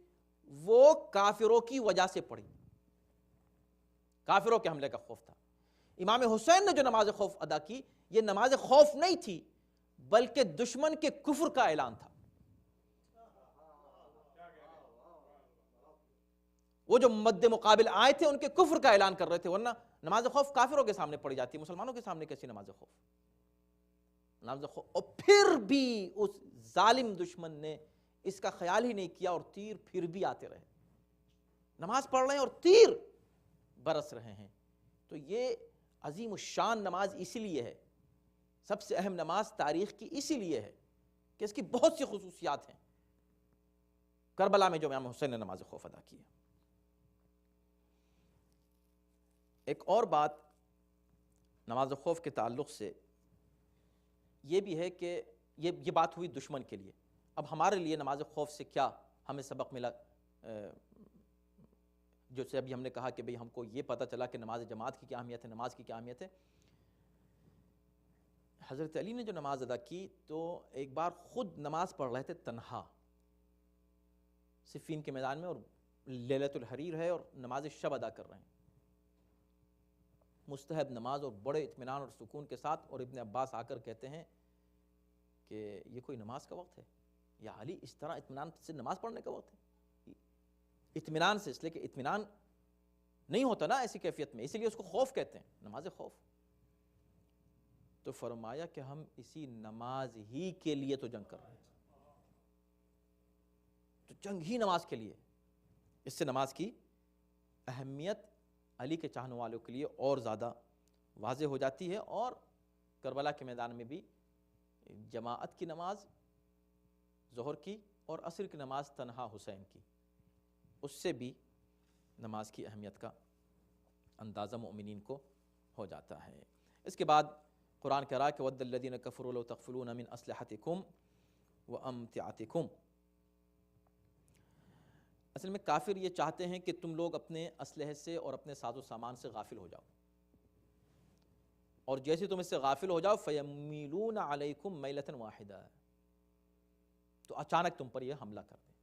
وہ کافروں کی وجہ سے پڑھی، کافروں کے حملے کا خوف تھا. امام حسین نے جو نماز خوف ادا کی یہ نماز خوف نہیں تھی بلکہ دشمن کے کفر کا اعلان تھا. وہ جو مد مقابل آئے تھے ان کے کفر کا اعلان کر رہے تھے، ورنہ نماز خوف کافروں کے سامنے پڑھی جاتی ہے، مسلمانوں کے سامنے کیسی نماز خوف؟ نماز خوف. اور پھر بھی اس ظالم دشمن نے اس کا خیال ہی نہیں کیا اور تیر پھر بھی آتے رہے، نماز پڑھ رہے ہیں اور تیر برس رہے ہیں. تو یہ عظیم الشان نماز اسی لیے ہے، سب سے اہم نماز تاریخ کی اسی لیے ہے کہ اس کی بہت سی خصوصیات ہیں. کربلا میں جو امام حسین نے نماز خوف ادا کی ہے. ایک اور بات نماز خوف کے تعلق سے یہ بھی ہے کہ یہ بات ہوئی دشمن کے لیے. اب ہمارے لیے نماز خوف سے کیا ہمیں سبق ملا؟ جو سے ابھی ہم نے کہا کہ بھئی ہم کو یہ پتہ چلا کہ نماز جماعت کی کیا اہمیت ہے، نماز کی کیا اہمیت ہے. حضرت علی نے جو نماز ادا کی تو ایک بار خود نماز پڑھ رہے تھے تنہا صفین کے میدان میں، اور لیلۃ الحریر ہے اور نماز شب ادا کر رہے ہیں، مستحب نماز اور بڑے اطمینان اور سکون کے ساتھ. اور ابن عباس آ کر کہتے ہیں کہ یہ کوئی نماز کا وقت ہے یا علی اس طرح اطمینان سے نماز پڑھنے کا وقت ہے؟ اطمینان سے، اس لیے کہ اطمینان نہیں ہوتا نا ایسی کیفیت میں، اسی لیے اس کو خوف کہتے ہیں، نماز خوف. تو فرمایا کہ ہم اسی نماز ہی کے لیے تو جنگ کر رہے ہیں، تو جنگ ہی نماز کے لیے. اس سے نماز کی اہمیت علی کے چاہنے والوں کے لیے اور زیادہ واضح ہو جاتی ہے. اور کربلا کے میدان میں بھی جماعت کی نماز ظہر کی اور عصر کی نماز تنہا حسین کی، اس سے بھی نماز کی اہمیت کا اندازہ مومنین کو ہو جاتا ہے. اس کے بعد قرآن کہہ رہا ہے کہ وَدَّ الَّذِينَ كَفَرُوا لَوْ تَغْفُلُونَ مِنْ أَسْلِحَتِكُمْ وَأَمْتِعَتِكُمْ. اصل میں کافر یہ چاہتے ہیں کہ تم لوگ اپنے اسلحے سے اور اپنے ساز و سامان سے غافل ہو جاؤ، اور جیسے تم اس سے غافل ہو جاؤ فَيَمِّلُونَ عَلَيْكُمْ مَيْلَةً وَاحِدَةً، تو اچانک تم پر یہ حملہ کر دیں.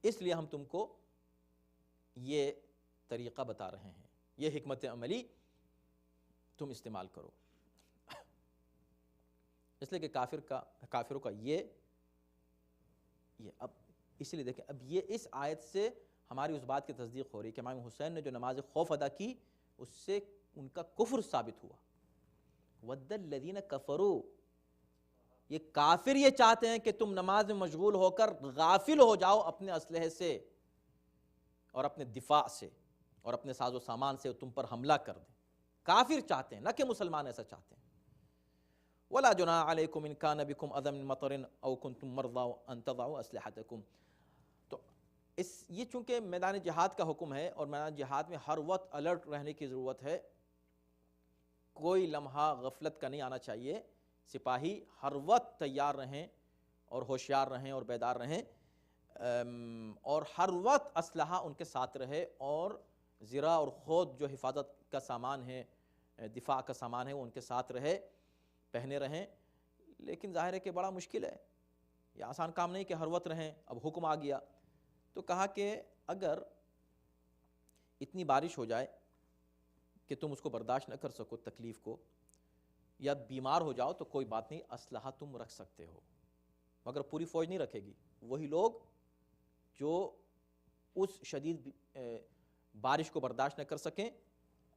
اس لیے ہم تم کو یہ طریقہ بتا رہے ہیں، یہ حکمت عملی تم استعمال کرو. اس لیے کہ کافروں کا یہ اب اس لیے دیکھیں، اب یہ اس آیت سے ہماری اس بات کی تصدیق ہو رہی کہ امام حسین نے جو نماز خوف ادا کی اس سے ان کا کفر ثابت ہوا. وَدَّ الَّذِينَ كَفَرُوا، یہ کافر یہ چاہتے ہیں کہ تم نماز میں مشغول ہو کر غافل ہو جاؤ اپنے اسلحے سے اور اپنے دفاع سے اور اپنے ساز و سامان سے، تم پر حملہ کر دیں. کافر چاہتے ہیں، نہ کہ مسلمان ایسا چاہتے ہیں. وَلَا جُنَاحَ عَلَيْكُمْ إِن كَانَ بِكُمْ أَذًى مِّن مَطَرٍ أَوْ كُنتُم مَّرْضَىٰ أَن تَضَعُوا أَسْلِحَتَكُمْ. تو یہ چونکہ میدان جہاد کا حکم ہے اور میدان جہاد میں ہر وقت الرٹ رہنے کی ضرورت ہے، کوئی لمحہ غفلت کا نہیں آنا چاہیے. سپاہی ہر وقت تیار رہیں اور ہوشیار رہیں اور بیدار رہیں، اور ہر وقت اسلحہ ان کے ساتھ رہے، اور زرہ اور خود جو حفاظت کا سامان ہے، دفاع کا سامان ہے، وہ ان کے ساتھ رہے، پہنے رہیں. لیکن ظاہر ہے کہ بڑا مشکل ہے، یہ آسان کام نہیں کہ ہر وقت رہیں. اب حکم آ گیا تو کہا کہ اگر اتنی بارش ہو جائے کہ تم اس کو برداشت نہ کر سکو تکلیف کو، یا بیمار ہو جاؤ تو کوئی بات نہیں، اسلحہ تم رکھ سکتے ہو، مگر پوری فوج نہیں رکھے گی. وہی لوگ جو اس شدید بارش کو برداشت نہ کر سکیں،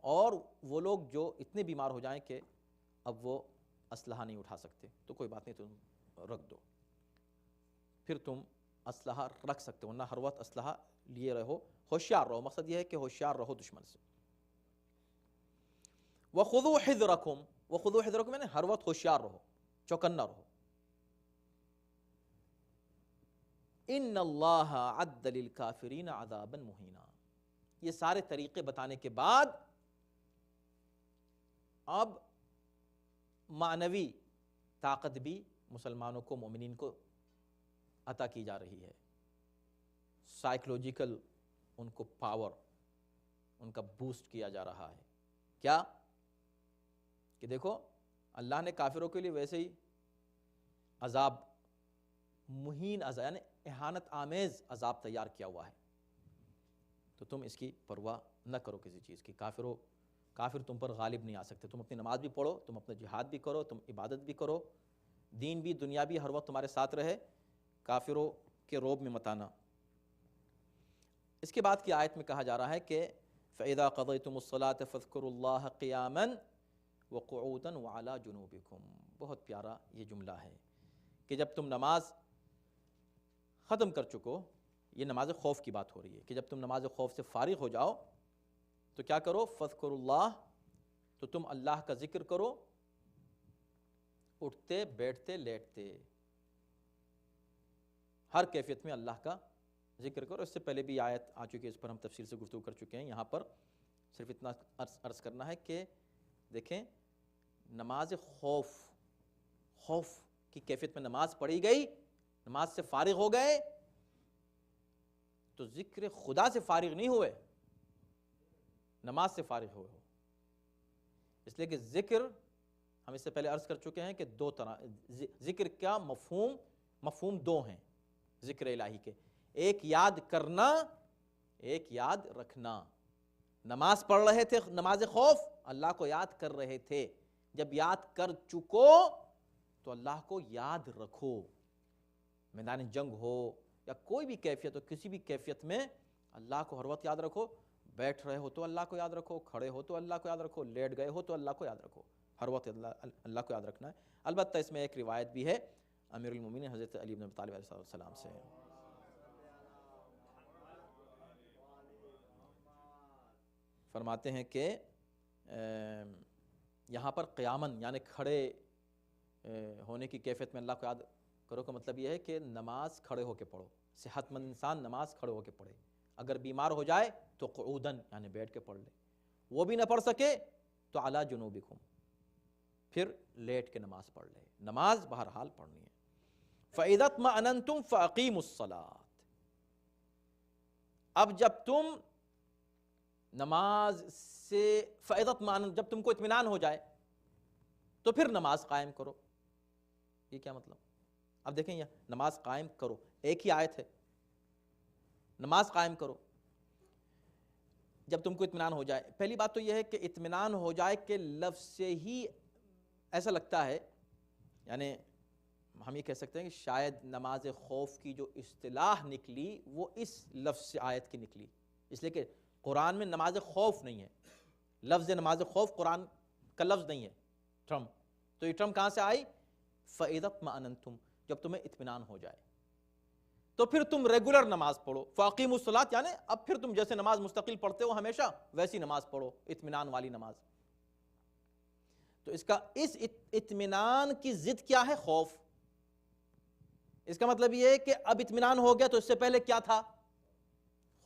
اور وہ لوگ جو اتنے بیمار ہو جائیں کہ اب وہ اسلحہ نہیں اٹھا سکتے، تو کوئی بات نہیں، تم رکھ دو. پھر تم اسلحہ رکھ سکتے ہو، نہ ہر وقت اسلحہ لیے رہو، ہوشیار رہو. مقصد یہ ہے کہ ہوشیار رہو دشمن سے. وَخُذُوا حِذْرَكُمْ، وَخُذُوا حِذْرَكُمْ یعنی ہر وقت ہوشیار رہو، چوکنا رہو. إِنَّ اللَّهَ عَدَّ لِلْكَافِرِينَ عَذَابًا مُهِينًا. یہ سارے طریقے بتانے کے بعد اب معنوی طاقت بھی مسلمانوں کو، مومنین کو عطا کی جا رہی ہے، سائیکلوجیکل ان کو پاور، ان کا بوسٹ کیا جا رہا ہے۔ کیا کہ دیکھو اللہ نے کافروں کے لیے ویسے ہی عذاب، مہین عذاب یعنی اہانت آمیز عذاب تیار کیا ہوا ہے، تو تم اس کی پرواہ نہ کرو کسی چیز کی۔ کافر تم پر غالب نہیں آ سکتے، تم اپنی نماز بھی پڑھو، تم اپنا جہاد بھی کرو، تم عبادت بھی کرو، دین بھی دنیا بھی ہر وقت تمہارے ساتھ رہے، کافروں کے رعب میں مت آنا۔ اس کے بعد کی آیت میں کہا جا رہا ہے کہ فَإِذَا قَضَيْتُمُ الصَّلَاةَ فَاذْكُرُوا اللَّهَ قِيَامًا وَقُعُودًا وَعَلَى جُنُوبِكُمْ۔ بہت پیارا یہ جملہ ہے کہ جب تم نماز ختم کر چکو، یہ نماز خوف کی بات ہو رہی ہے کہ جب تم نماز خوف سے فارغ ہو جاؤ تو کیا کرو؟ فَاذْكُرُوا اللَّهَ، تو تم اللہ کا ذکر کرو، اٹھتے بیٹھتے لیٹتے، ہر کیفیت میں اللہ کا ذکر کرو۔ اس سے پہلے بھی آیت آ چکی ہے، اس پر ہم تفصیل سے گفتگو کر چکے ہیں، یہاں پر صرف اتنا عرض کرنا ہے کہ دیکھیں نماز خوف کی کیفیت میں نماز پڑھی گئی، نماز سے فارغ ہو گئے تو ذکر خدا سے فارغ نہیں ہوئے، نماز سے فارغ ہوئے ہو۔ اس لیے کہ ذکر، ہم اس سے پہلے عرض کر چکے ہیں کہ دو طرح ذکر کا مفہوم دو ہیں ذکر الہی کے، ایک یاد کرنا، ایک یاد رکھنا۔ نماز پڑھ رہے تھے، نماز خوف، اللہ کو یاد کر رہے تھے، جب یاد کر چکو تو اللہ کو یاد رکھو۔ میدان جنگ ہو یا کوئی بھی کیفیت ہو، کسی بھی کیفیت میں اللہ کو ہر وقت یاد رکھو، بیٹھ رہے ہو تو اللہ کو یاد رکھو، کھڑے ہو تو اللہ کو یاد رکھو، لیٹ گئے ہو تو اللہ کو یاد رکھو، ہر وقت اللہ کو یاد رکھنا ہے۔ البتہ اس میں ایک روایت بھی ہے امیر المومنین حضرت علی بن ابی طالب علیہ السلام سے، فرماتے ہیں کہ یہاں پر قیامن یعنی کھڑے ہونے کی کیفیت میں اللہ کو یاد کرو کا مطلب یہ ہے کہ نماز کھڑے ہو کے پڑھو، صحت مند انسان نماز کھڑے ہو کے پڑھے، اگر بیمار ہو جائے تو قعودن یعنی بیٹھ کے پڑھ لے، وہ بھی نہ پڑھ سکے تو علی جنوبکم، پھر لیٹ کے نماز پڑھ لے، نماز بہرحال پڑھنی ہے۔ فَإِذَا اطْمَأْنَنْتُمْ فَأَقِیمُوا الصَّلَاةَ، اب جب تم نماز سے فَإِذَا اطْمَأْنَنْتُمْ، جب تم کو اطمینان ہو جائے تو پھر نماز قائم کرو۔ یہ کیا مطلب؟ اب دیکھیں یہ نماز قائم کرو ایک ہی آیت ہے، نماز قائم کرو جب تم کو اطمینان ہو جائے۔ پہلی بات تو یہ ہے کہ اطمینان ہو جائے کہ لفظ سے ہی ایسا لگتا ہے، یعنی ہم یہ کہہ سکتے ہیں کہ شاید نماز خوف کی جو اصطلاح نکلی وہ اس لفظ سے آیت کی نکلی، اس لیے کہ قرآن میں نماز خوف نہیں ہے، لفظ نماز خوف قرآن کا لفظ نہیں ہے، ٹرم، تو یہ ٹرم کہاں سے آئی؟ فَإِذَا اطْمَأْنَنْتُمْ، جب تمہیں اطمینان ہو جائے تو پھر تم ریگولر نماز پڑھو، فَأَقِیمُوا الصَّلَاةَ یعنی اب پھر تم جیسے نماز مستقل پڑھتے ہو ہمیشہ ویسی نماز پڑھو، اطمینان والی نماز۔ تو اس کا اس اطمینان کی ضد کیا ہے؟ خوف۔ اس کا مطلب یہ ہے کہ اب اطمینان ہو گیا تو اس سے پہلے کیا تھا؟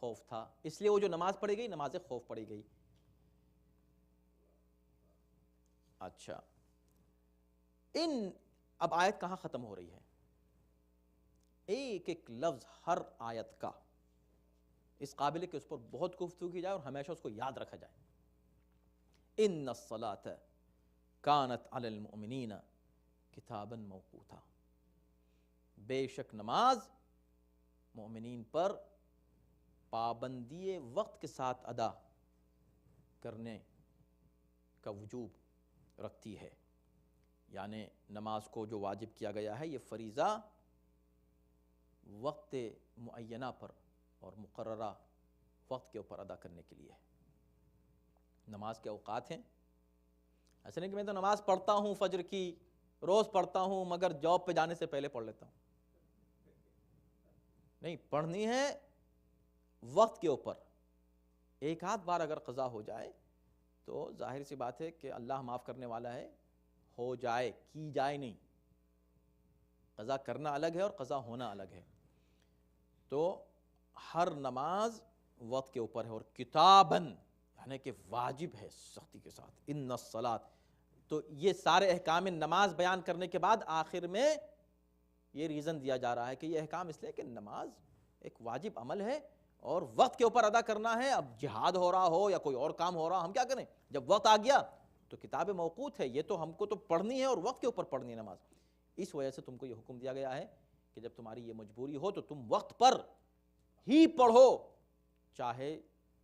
خوف تھا، اس لیے وہ جو نماز پڑھی گئی نماز خوف پڑھی گئی۔ اچھا، اب آیت کہاں ختم ہو رہی ہے؟ ایک ایک لفظ ہر آیت کا اس قابل ہے کہ اس پر بہت گفتگو کی جائے اور ہمیشہ اس کو یاد رکھا جائے۔ ان الصلاۃ کانت علی المؤمنین کتابا موقوتا، بے شک نماز مومنین پر پابندی وقت کے ساتھ ادا کرنے کا وجوب رکھتی ہے، یعنی نماز کو جو واجب کیا گیا ہے یہ فریضہ وقت معینہ پر اور مقررہ وقت کے اوپر ادا کرنے کے لیے ہے۔ نماز کے اوقات ہیں، ایسا نہیں کہ میں تو نماز پڑھتا ہوں فجر کی، روز پڑھتا ہوں مگر جاب پہ جانے سے پہلے پڑھ لیتا ہوں، نہیں، پڑھنی ہے وقت کے اوپر۔ ایک آدھ بار اگر قضا ہو جائے تو ظاہر سی بات ہے کہ اللہ معاف کرنے والا ہے، ہو جائے، کی جائے نہیں، قضا کرنا الگ ہے اور قضا ہونا الگ ہے۔ تو ہر نماز وقت کے اوپر ہے اور کتاباً یعنی کہ واجب ہے سختی کے ساتھ۔ ان الصلاۃ تو یہ سارے احکام نماز بیان کرنے کے بعد آخر میں یہ ریزن دیا جا رہا ہے کہ یہ احکام اس لیے کہ نماز ایک واجب عمل ہے اور وقت کے اوپر ادا کرنا ہے. اب جہاد ہو رہا ہو یا کوئی اور کام ہو رہا، ہم کیا کریں؟ جب وقت آ گیا تو کتاب موقوت ہے، یہ تو ہم کو تو پڑھنی ہے اور وقت کے اوپر پڑھنی ہے نماز. اس وجہ سے تم کو یہ حکم دیا گیا ہے کہ جب تمہاری یہ مجبوری ہو تو تم وقت پر ہی پڑھو، چاہے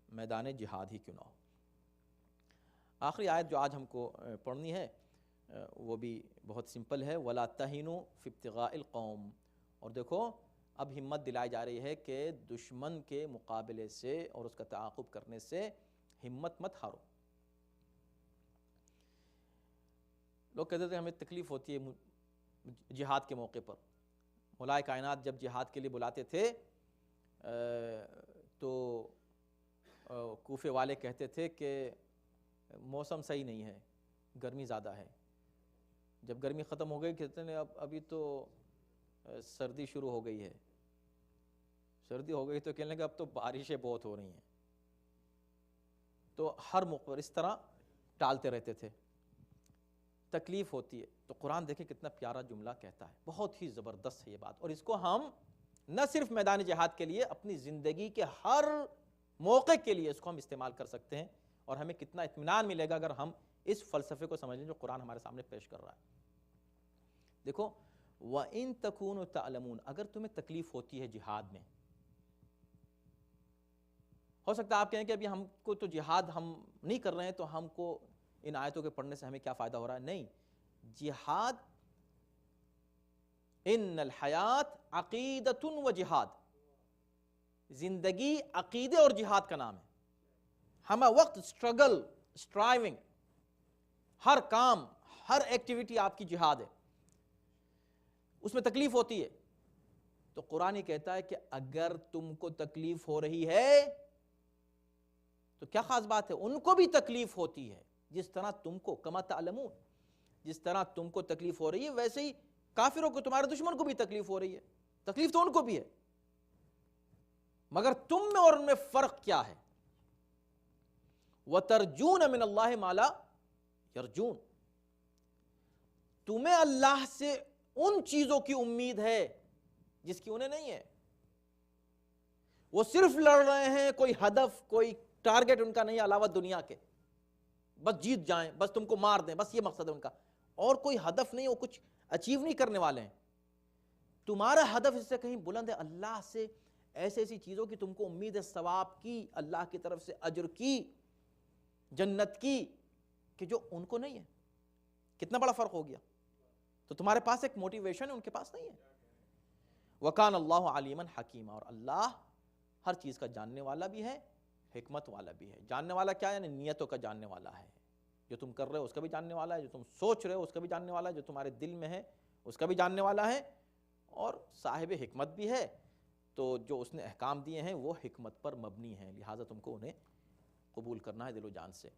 میدان جہاد ہی کیوں نہ ہو. آخری آیت جو آج ہم کو پڑھنی ہے وہ بھی بہت سمپل ہے. وَلَا تَهِنُوا فِي ابْتِغَاءِ الْقَوْمِ. اور دیکھو اب ہمت دلائی جا رہی ہے کہ دشمن کے مقابلے سے اور اس کا تعاقب کرنے سے ہمت مت ہارو. لوگ کہتے تھے ہمیں تکلیف ہوتی ہے جہاد کے موقع پر. مولائے کائنات جب جہاد کے لیے بلاتے تھے تو کوفے والے کہتے تھے کہ موسم صحیح نہیں ہے، گرمی زیادہ ہے. جب گرمی ختم ہو گئی کہتے ہیں ابھی تو سردی شروع ہو گئی ہے. سردی ہو گئی تو کہنے لگے اب تو بارشیں بہت ہو رہی ہیں. تو ہر موقع پر اس طرح ٹالتے رہتے تھے. تکلیف ہوتی ہے تو قرآن دیکھیں کتنا پیارا جملہ کہتا ہے، بہت ہی زبردست ہے یہ بات. اور اس کو ہم نہ صرف میدان جہاد کے لیے، اپنی زندگی کے ہر موقع کے لیے اس کو ہم استعمال کر سکتے ہیں. اور ہمیں کتنا اطمینان ملے گا اگر ہم اس فلسفے کو سمجھ لیں جو قرآن ہمارے سامنے پیش کر رہا ہے. دیکھو وَإِن تَكُونُوا تَعْلَمُونَ. اگر تمہیں تکلیف ہوتی ہے جہاد میں، ہو سکتا ہے آپ کہیں کہ ابھی ہم کو تو جہاد ہم نہیں کر رہے ہیں تو ہم کو ان آیتوں کے پڑھنے سے ہمیں کیا فائدہ ہو رہا ہے. نہیں، جہاد ان الحیات عقیدۃ و جہاد، زندگی عقیدے اور جہاد کا نام ہے. ہم وقت اسٹرگل، اسٹرائیونگ، ہر کام، ہر ایکٹیویٹی آپ کی جہاد ہے. اس میں تکلیف ہوتی ہے تو قرآن یہ کہتا ہے کہ اگر تم کو تکلیف ہو رہی ہے تو کیا خاص بات ہے، ان کو بھی تکلیف ہوتی ہے جس طرح تم کو، کما تعلمون، جس طرح تم کو تکلیف ہو رہی ہے ویسے ہی کافروں کو، تمہارے دشمن کو بھی تکلیف ہو رہی ہے. تکلیف تو ان کو بھی ہے، مگر تم میں اور ان میں فرق کیا ہے؟ وَتَرْجُونَ مِنَ اللَّهِ مَا لَا يَرْجُونَ. تمہیں اللہ سے ان چیزوں کی امید ہے جس کی انہیں نہیں ہے. وہ صرف لڑ رہے ہیں، کوئی ہدف، کوئی ٹارگٹ ان کا نہیں علاوہ دنیا کے، بس جیت جائیں، بس تم کو مار دیں، بس یہ مقصد ہے ان کا، اور کوئی ہدف نہیں، وہ کچھ اچیو نہیں کرنے والے ہیں. تمہارا ہدف اس سے کہیں بلند ہے، اللہ سے ایسی ایسی چیزوں کی تم کو امید ہے، ثواب کی، اللہ کی طرف سے اجر کی، جنت کی، کہ جو ان کو نہیں ہے. کتنا بڑا فرق ہو گیا. تو تمہارے پاس ایک موٹیویشن ہے، ان کے پاس نہیں ہے. وَكَانَ اللَّهُ عَلِيمًا حَكِيمًا. اور اللہ ہر چیز کا جاننے والا بھی ہے، حکمت والا بھی ہے. جاننے والا کیا ہے؟ یعنی نیتوں کا جاننے والا ہے. جو تم کر رہے ہو اس کا بھی جاننے والا ہے، جو تم سوچ رہے ہو اس کا بھی جاننے والا ہے، جو تمہارے دل میں ہے اس کا بھی جاننے والا ہے، اور صاحب حکمت بھی ہے. تو جو اس نے احکام دیے ہیں وہ حکمت پر مبنی ہیں، لہٰذا تم کو انہیں قبول کرنا ہے دل و جان سے.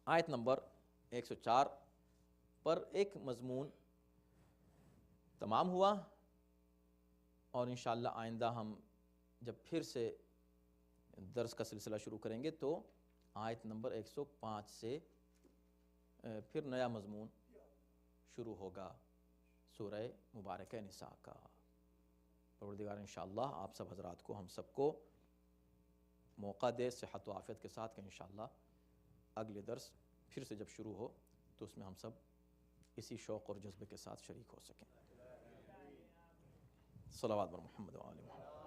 آیت نمبر 104 پر ایک مضمون تمام ہوا، اور انشاءاللہ آئندہ ہم جب پھر سے درس کا سلسلہ شروع کریں گے تو آیت نمبر 105 سے پھر نیا مضمون شروع ہوگا سورہ مبارکہ نساء کا. پروردگار انشاءاللہ آپ سب حضرات کو، ہم سب کو موقع دے صحت و عافیت کے ساتھ کہ انشاءاللہ اگلے درس پھر سے جب شروع ہو تو اس میں ہم سب اسی شوق اور جذبے کے ساتھ شریک ہو سکیں. صلوات بر محمد و آل محمد.